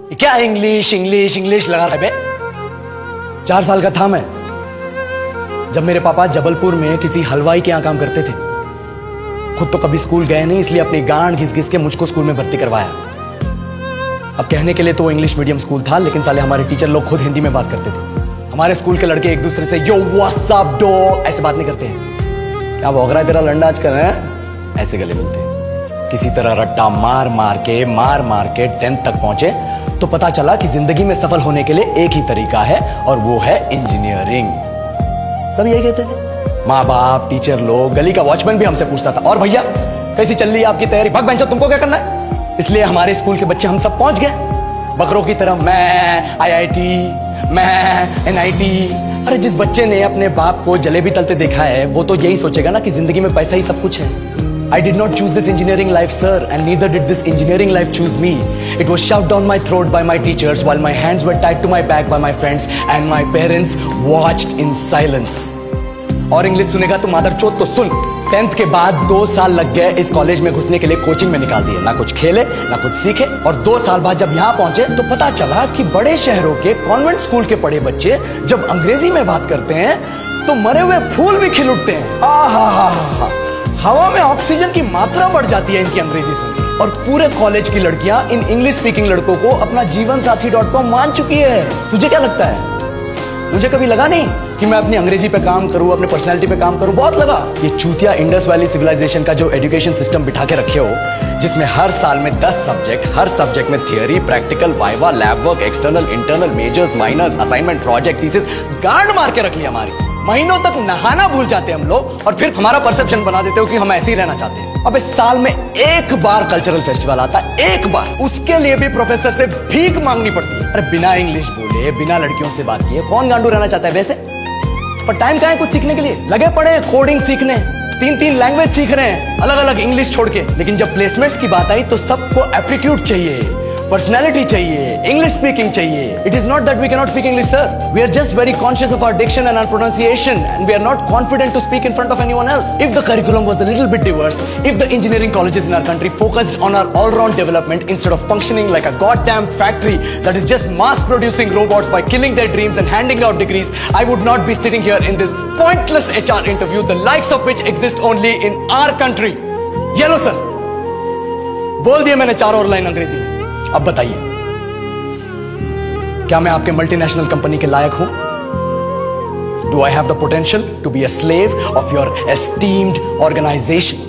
क्या English English English लगा रहे बे? 4 साल का था मैं जब मेरे पापा जबलपुर में किसी हलवाई के यहां काम करते थे। खुद तो कभी स्कूल गए नहीं, इसलिए अपनी गांड घिस घिस के मुझको स्कूल में भर्ती करवाया। अब कहने के लिए तो वो इंग्लिश मीडियम स्कूल था, लेकिन साले हमारे टीचर लोग खुद हिंदी में बात करते थे। हमारे स्कूल के लड़के एक दूसरे से यो व्हाट्स अप डो ऐसे बात नहीं करते हैं। क्या भौंक रहा है तेरा लंडा आजकल है? ऐसे गले मिलते हैं। किसी तरह रट्टा मार मार के 10th तक पहुंचे तो पता चला कि जिंदगी में सफल होने के लिए एक ही तरीका है और वो है इंजीनियरिंग। सब यही कहते थे, माँ बाप, टीचर लोग, गली का वॉचमैन भी हमसे पूछता था, और भैया कैसी चल रही है आपकी तैयारी? भाग बेंचो, तुमको क्या करना है? इसलिए हमारे स्कूल के बच्चे हम सब पहुंच गए बकरों की तरह। मैं IIT, मैं NIT। अरे जिस बच्चे ने अपने बाप को जलेबी तलते देखा है वो तो यही सोचेगा ना कि जिंदगी में पैसा ही सब कुछ है। I did not choose this engineering life, sir, and neither did this engineering life choose me. It was shoved down my throat by my teachers while my hands were tied to my back by my friends and my parents watched in silence. और English सुनेगा तो मादर चोद तो सुन। 10th के बाद 2 साल लग गए इस कॉलेज में घुसने के लिए, कोचिंग में निकाल दिए। ना कुछ खेले ना कुछ सीखे। और 2 साल बाद जब यहाँ पहुंचे तो पता चला कि बड़े शहरों के कॉन्वेंट स्कूल के पढ़े बच्चे जब अंग्रेजी में बात करते हैं तो मरे हुए फूल भी खिल उठते हैं। आहा, हवा में ऑक्सीजन की मात्रा बढ़ जाती है इनकी अंग्रेजी सुनकर। और पूरे कॉलेज की लड़कियां इन इंग्लिश स्पीकिंग लड़कों को अपना जीवन साथी.com मान चुकी है। तुझे क्या लगता है? मुझे कभी लगा नहीं कि मैं अपनी अंग्रेजी पे काम करूं, अपने पर्सनालिटी पे काम करूं। बहुत लगा। ये चूतिया इंडस वैली सिविलाइजेशन का जो एजुकेशन सिस्टम बिठा के रखे हो, जिसमें हर साल में 10 सब्जेक्ट, हर सब्जेक्ट में theory, practical, viva, lab work, external, internal, majors, minors, assignment, project, thesis, गांड मार के रख लिया हमारी। महीनों तक नहाना भूल जाते हम लोग और फिर हमारा परसेप्शन बना देते हो कि हम ऐसे ही रहना चाहते हैं। अब इस साल में एक बार कल्चरल फेस्टिवल आता है, एक बार, उसके लिए भी प्रोफेसर से भीख मांगनी पड़ती है। अरे बिना इंग्लिश बोले, बिना लड़कियों से बात किए कौन गांडू रहना चाहता है वैसे? पर टाइम कहाँ है कुछ सीखने के लिए? लगे पड़े हैं कोडिंग सीखने, 3 लैंग्वेज सीख रहे हैं अलग अलग इंग्लिश छोड़ के। लेकिन जब प्लेसमेंट्स की बात आई तो सबको एप्टीट्यूड चाहिए, पर्सनैलिटी चाहिए, इंग्लिश स्पीकिंग चाहिए। It is not that we cannot speak English, sir. We are just very conscious of our diction and our pronunciation, and we are not confident to speak in front of anyone else. If the curriculum was a little bit diverse, if the engineering colleges in our country focused on our all-round development instead of functioning like a goddamn factory that is just mass-producing robots by killing their dreams and handing out degrees, I would not be sitting here in this pointless HR interview, the likes of which exist only in our country. ये लो sir, बोल दिया मैंने 4 और line अंग्रेजी में। अब बताइए, क्या मैं आपके मल्टीनेशनल कंपनी के लायक हूं? Do I have the potential to be a slave of your esteemed organisation?